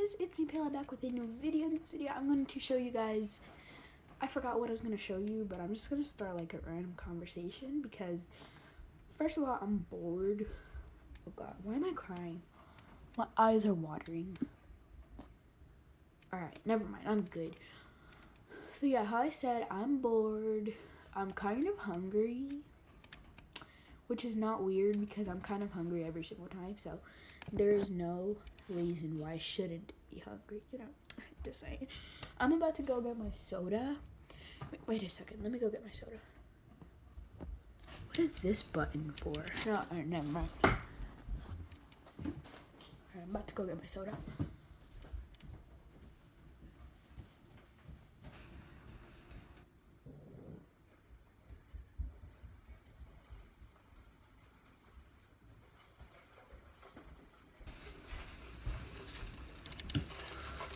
guys, it's me Payla back with a new video. In this video I'm going to show you guys, I forgot what I was going to show you, but I'm just going to start like a random conversation because first of all, I'm bored. Oh god, why am I crying? My eyes are watering. Alright, never mind, I'm good. So yeah, how I said, I'm bored. I'm kind of hungry, which is not weird because I'm kind of hungry every single time, so there is no reason why I shouldn't be hungry, you know. Just saying. I'm about to go get my soda. Wait a second, let me go get my soda. What is this button for? No, never mind. Alright, I'm about to go get my soda.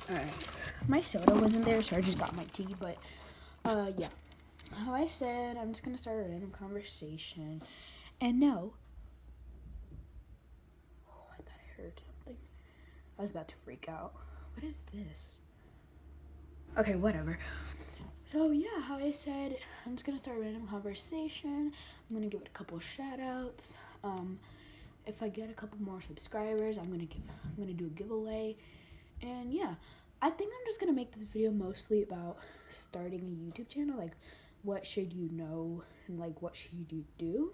Alright, my soda wasn't there, so I just got my tea, but, yeah. How I said, I'm just gonna start a random conversation, and no. Oh, I thought I heard something. I was about to freak out. What is this? Okay, whatever. So, yeah, how I said, I'm just gonna start a random conversation. I'm gonna give it a couple of shout-outs. If I get a couple more subscribers, I'm gonna do a giveaway, and yeah. I think I'm just gonna make this video mostly about starting a YouTube channel, like what should you know and like what should you do.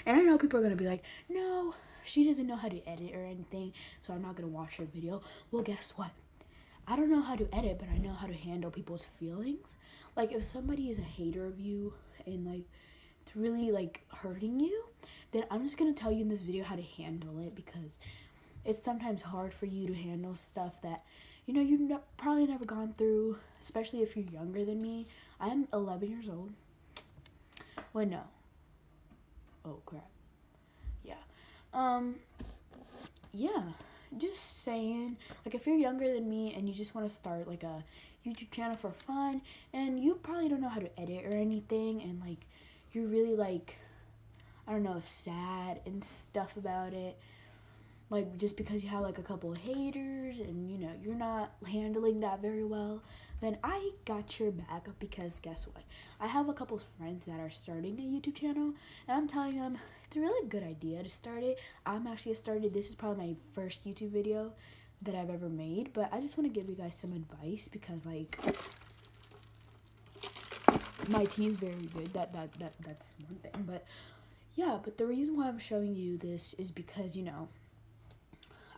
And I know people are gonna be like, no, she doesn't know how to edit or anything, so I'm not gonna watch her video. Well, guess what? I don't know how to edit, but I know how to handle people's feelings. Like if somebody is a hater of you and like it's really like hurting you, then I'm just gonna tell you in this video how to handle it, because it's sometimes hard for you to handle stuff that, you know, you've probably never gone through, especially if you're younger than me. I'm 11 years old. Well, no. Oh, crap. Yeah. Yeah. Just saying, like, if you're younger than me and you just want to start, like, a YouTube channel for fun, and you probably don't know how to edit or anything, and, like, you're really, like, I don't know, sad and stuff about it, like just because you have like a couple of haters and you know you're not handling that very well, then I got your back, because guess what? I have a couple of friends that are starting a YouTube channel, and I'm telling them it's a really good idea to start it. I'm actually started, this is probably my first YouTube video that I've ever made, but I just want to give you guys some advice because like my tea is very good. That's one thing, but yeah, but the reason why I'm showing you this is because, you know,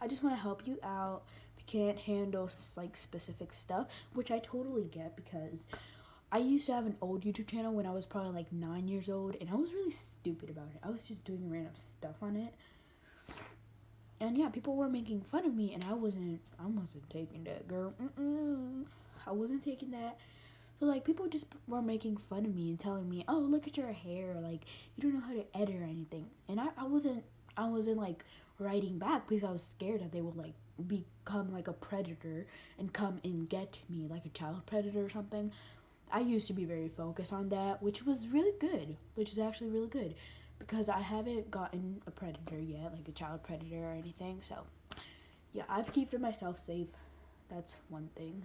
I just want to help you out if you can't handle like specific stuff, which I totally get, because I used to have an old YouTube channel when I was probably like 9 years old, and I was really stupid about it. I was just doing random stuff on it, and yeah, people were making fun of me, and I wasn't taking that, girl. I wasn't taking that. So like people just were making fun of me and telling me, oh, look at your hair, like you don't know how to edit or anything, and I wasn't like writing back because I was scared that they would like become like a predator and come and get me, like a child predator or something. I used to be very focused on that, which was really good, which is actually really good, because I haven't gotten a predator yet, like a child predator or anything. So yeah, I've kept myself safe. That's one thing.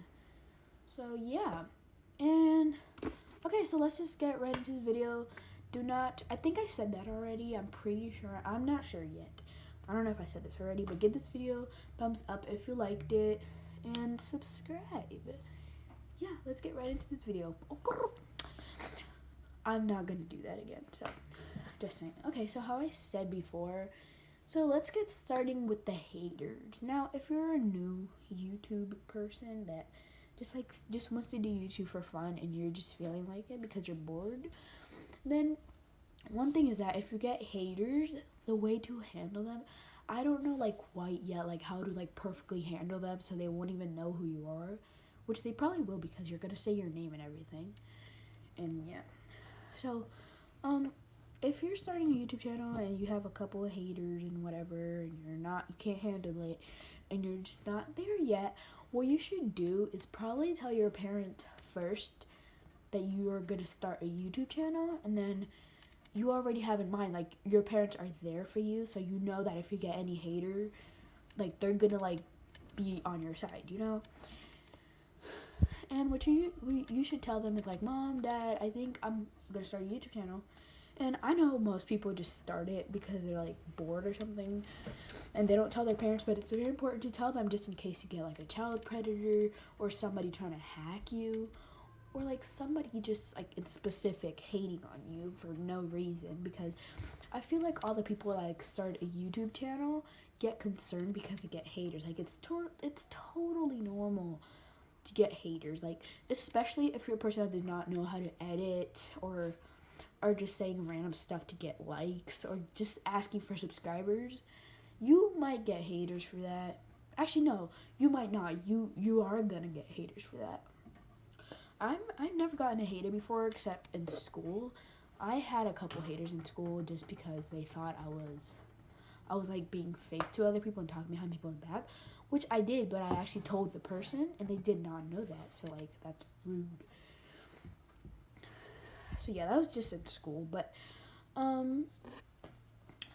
So yeah, and okay, so let's just get right into the video. Do not, I think I said that already, I'm pretty sure, I'm not sure yet. I don't know if I said this already, but give this video thumbs up if you liked it, and subscribe. Yeah, let's get right into this video. I'm not gonna do that again, so just saying. Okay, so how I said before, so let's get starting with the haters. Now, if you're a new YouTube person that just wants to do YouTube for fun and you're just feeling like it because you're bored, then one thing is that if you get haters, the way to handle them, I don't know like quite yet, like how to like perfectly handle them so they won't even know who you are, which they probably will because you're gonna say your name and everything. And yeah, so if you're starting a YouTube channel and you have a couple of haters and whatever, and you can't handle it, and you're just not there yet, what you should do is probably tell your parents first that you are gonna start a YouTube channel, and then you already have in mind, like, your parents are there for you, so you know that if you get any hater, like, they're gonna, like, be on your side, you know? And what you should tell them is like, Mom, Dad, I think I'm gonna start a YouTube channel. And I know most people just start it because they're like bored or something and they don't tell their parents, but it's very important to tell them just in case you get like a child predator or somebody trying to hack you or like somebody just like in specific hating on you for no reason, because I feel like all the people that like start a YouTube channel get concerned because they get haters. Like it's totally normal to get haters, like especially if you're a person that does not know how to edit or are just saying random stuff to get likes or just asking for subscribers. You might get haters for that. Actually no, you might not. You are gonna get haters for that. I've never gotten a hater before except in school. I had a couple haters in school just because they thought I was like being fake to other people and talking behind people's back, which I did, but I actually told the person and they did not know that, so like that's rude. So yeah, that was just in school, but so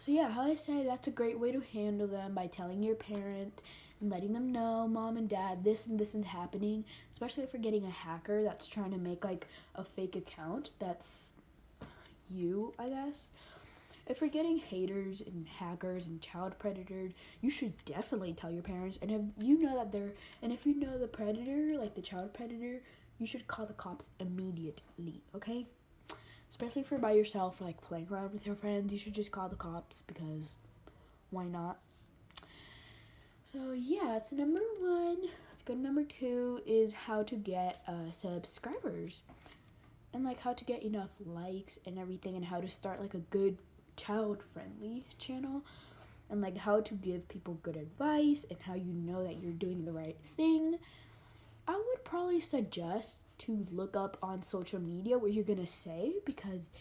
yeah, how I say, that's a great way to handle them, by telling your parent and letting them know, Mom and Dad, this and this is happening, especially if you're getting a hacker that's trying to make like a fake account that's you, I guess. If you're getting haters and hackers and child predators, you should definitely tell your parents. And if you know the predator, like the child predator, you should call the cops immediately, okay? Especially if you're by yourself or like playing around with your friends, you should just call the cops, because why not? So yeah, that's number 1. Let's go to number 2, is how to get subscribers. And like how to get enough likes and everything, and how to start like a good child-friendly channel, and like how to give people good advice, and how you know that you're doing the right thing. I would probably suggest to look up on social media what you're gonna say, because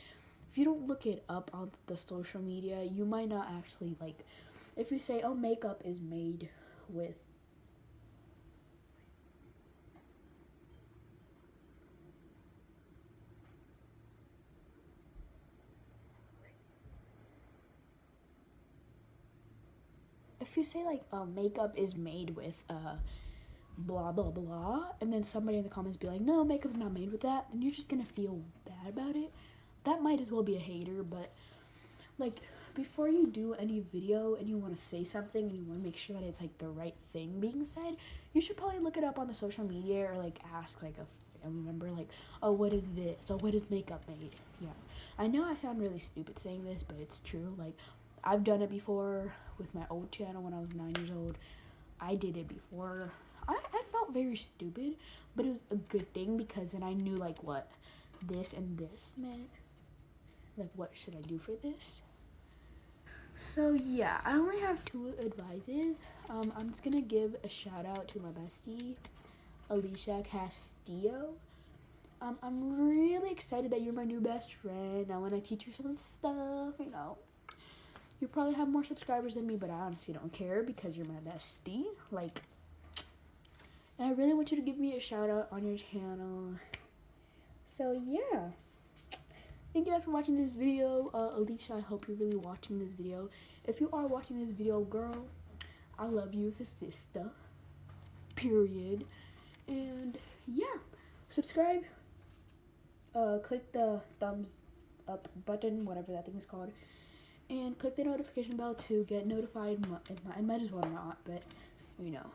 if you don't look it up on the social media, you might not actually like, if you say, oh, makeup is made with if you say like makeup is made with blah blah blah, and then somebody in the comments be like, no, makeup's not made with that, then you're just gonna feel bad about it. That might as well be a hater. But like, before you do any video and you want to say something and you want to make sure that it's like the right thing being said, you should probably look it up on the social media, or like ask like a family member, like, oh, what is this, or what is makeup made? Yeah, I know I sound really stupid saying this, but it's true. Like, I've done it before with my old channel when I was 9 years old. I did it before. I felt very stupid, but it was a good thing, because then I knew like what this and this meant. Like, what should I do for this? So yeah, I only have 2 advices. I'm just gonna give a shout out to my bestie, Alicia Castillo. I'm really excited that you're my new best friend. I want to teach you some stuff, you know. You probably have more subscribers than me, but I honestly don't care, because you're my bestie. Like, and I really want you to give me a shout out on your channel. So yeah, thank you guys for watching this video. Alicia, I hope you're really watching this video. If you are watching this video, girl, I love you as a sister, period. And yeah, subscribe, click the thumbs up button, whatever that thing is called, and click the notification bell to get notified. It might as well not, but you know.